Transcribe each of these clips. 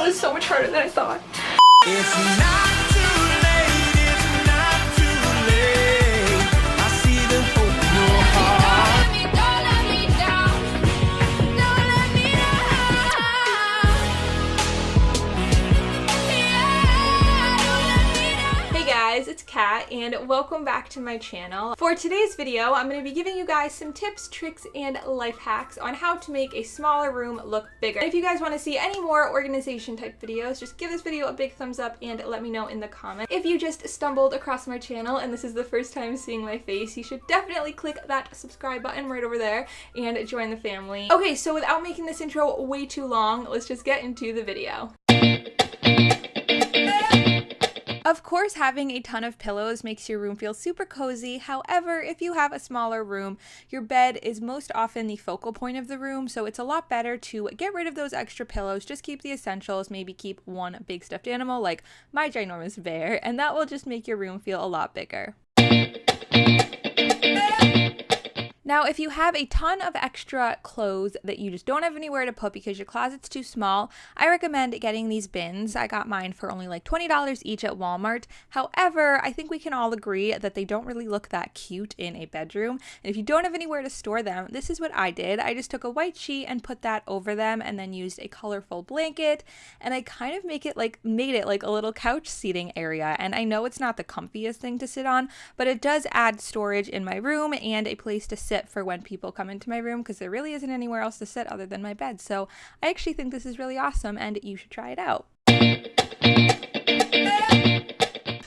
That was so much harder than I thought. It's not too late, it's not too late. I see the hope in your heart. Don't let me down, don't let me down. Hey guys, it's Kat and welcome back to my channel. For today's video, I'm going to be giving you guys some tips, tricks, and life hacks on how to make a smaller room look bigger. And if you guys want to see any more organization type videos, just give this video a big thumbs up and let me know in the comments. If you just stumbled across my channel and this is the first time seeing my face, you should definitely click that subscribe button right over there and join the family. Okay, so without making this intro way too long, let's just get into the video. Of course, having a ton of pillows makes your room feel super cozy. However, if you have a smaller room, your bed is most often the focal point of the room, so it's a lot better to get rid of those extra pillows, just keep the essentials, maybe keep one big stuffed animal like my ginormous bear, and that will just make your room feel a lot bigger. Now, if you have a ton of extra clothes that you just don't have anywhere to put because your closet's too small, I recommend getting these bins. I got mine for only like $20 each at Walmart. However, I think we can all agree that they don't really look that cute in a bedroom. And if you don't have anywhere to store them, this is what I did. I just took a white sheet and put that over them and then used a colorful blanket. And I kind of made it like a little couch seating area. And I know it's not the comfiest thing to sit on, but it does add storage in my room and a place to sit for when people come into my room, because there really isn't anywhere else to sit other than my bed. So I actually think this is really awesome and you should try it out.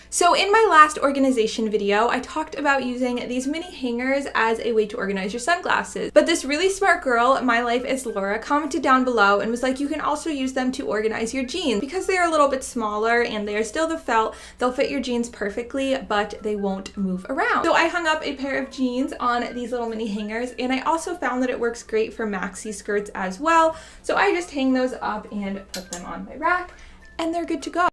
So in my last organization video, I talked about using these mini hangers as a way to organize your sunglasses. But this really smart girl, My Life is Laura, commented down below and was like, you can also use them to organize your jeans. Because they are a little bit smaller and they are still the felt, they'll fit your jeans perfectly, but they won't move around. So I hung up a pair of jeans on these little mini hangers, and I also found that it works great for maxi skirts as well. So I just hang those up and put them on my rack, and they're good to go.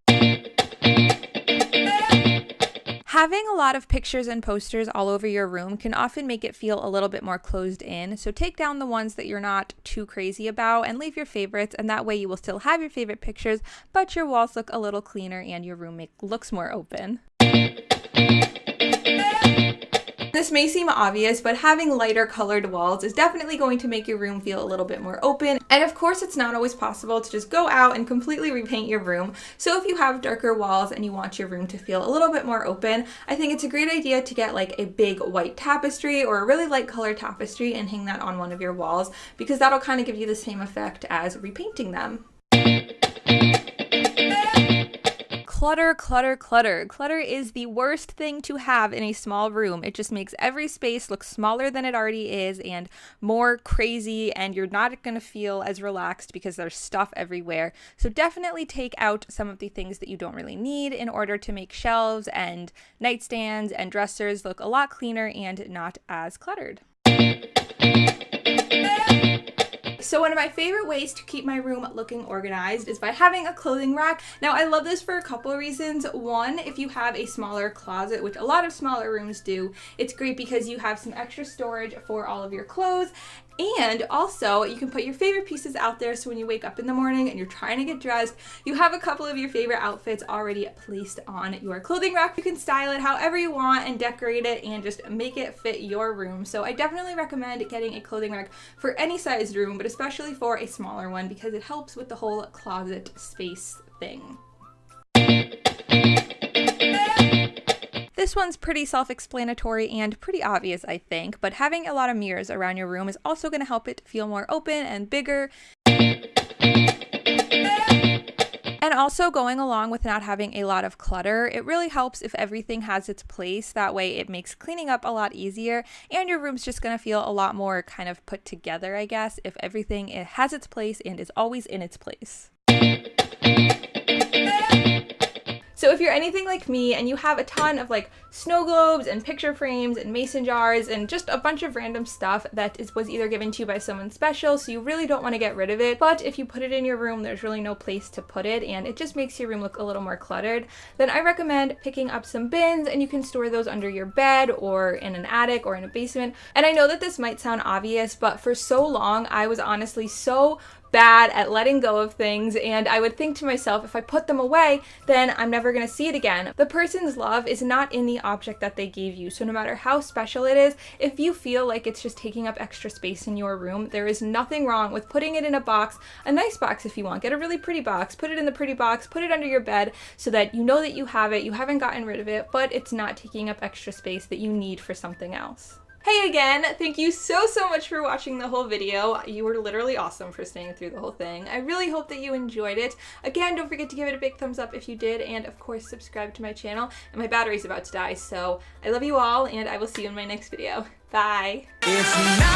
Having a lot of pictures and posters all over your room can often make it feel a little bit more closed in, so take down the ones that you're not too crazy about and leave your favorites, and that way you will still have your favorite pictures, but your walls look a little cleaner and your room looks more open. This may seem obvious, but having lighter colored walls is definitely going to make your room feel a little bit more open. And of course, it's not always possible to just go out and completely repaint your room. So if you have darker walls and you want your room to feel a little bit more open, I think it's a great idea to get like a big white tapestry or a really light color tapestry and hang that on one of your walls, because that'll kind of give you the same effect as repainting them. Clutter, clutter, clutter. Clutter is the worst thing to have in a small room. It just makes every space look smaller than it already is and more crazy, and you're not going to feel as relaxed because there's stuff everywhere. So definitely take out some of the things that you don't really need in order to make shelves and nightstands and dressers look a lot cleaner and not as cluttered. So one of my favorite ways to keep my room looking organized is by having a clothing rack. Now I love this for a couple of reasons. One, if you have a smaller closet, which a lot of smaller rooms do, it's great because you have some extra storage for all of your clothes. And also, you can put your favorite pieces out there, so when you wake up in the morning and you're trying to get dressed, you have a couple of your favorite outfits already placed on your clothing rack. You can style it however you want and decorate it and just make it fit your room. So I definitely recommend getting a clothing rack for any sized room, but especially for a smaller one, because it helps with the whole closet space thing. This one's pretty self-explanatory and pretty obvious, I think, but having a lot of mirrors around your room is also going to help it feel more open and bigger. And also, going along with not having a lot of clutter, it really helps if everything has its place. That way it makes cleaning up a lot easier, and your room's just going to feel a lot more kind of put together, I guess, if everything has its place and is always in its place. So if you're anything like me and you have a ton of like snow globes and picture frames and mason jars and just a bunch of random stuff that was either given to you by someone special, so you really don't want to get rid of it, but if you put it in your room, there's really no place to put it and it just makes your room look a little more cluttered, then I recommend picking up some bins, and you can store those under your bed or in an attic or in a basement. And I know that this might sound obvious, but for so long I was honestly so bad at letting go of things, and I would think to myself, if I put them away, then I'm never going to see it again. The person's love is not in the object that they gave you, so no matter how special it is, if you feel like it's just taking up extra space in your room, there is nothing wrong with putting it in a box, a nice box if you want. Get a really pretty box, put it in the pretty box, put it under your bed so that you know that you have it, you haven't gotten rid of it, but it's not taking up extra space that you need for something else. Hey again, thank you so much for watching the whole video. You were literally awesome for staying through the whole thing. I really hope that you enjoyed it. Again, don't forget to give it a big thumbs up if you did, and of course subscribe to my channel. And my battery's about to die, so I love you all, and I will see you in my next video. Bye! It's not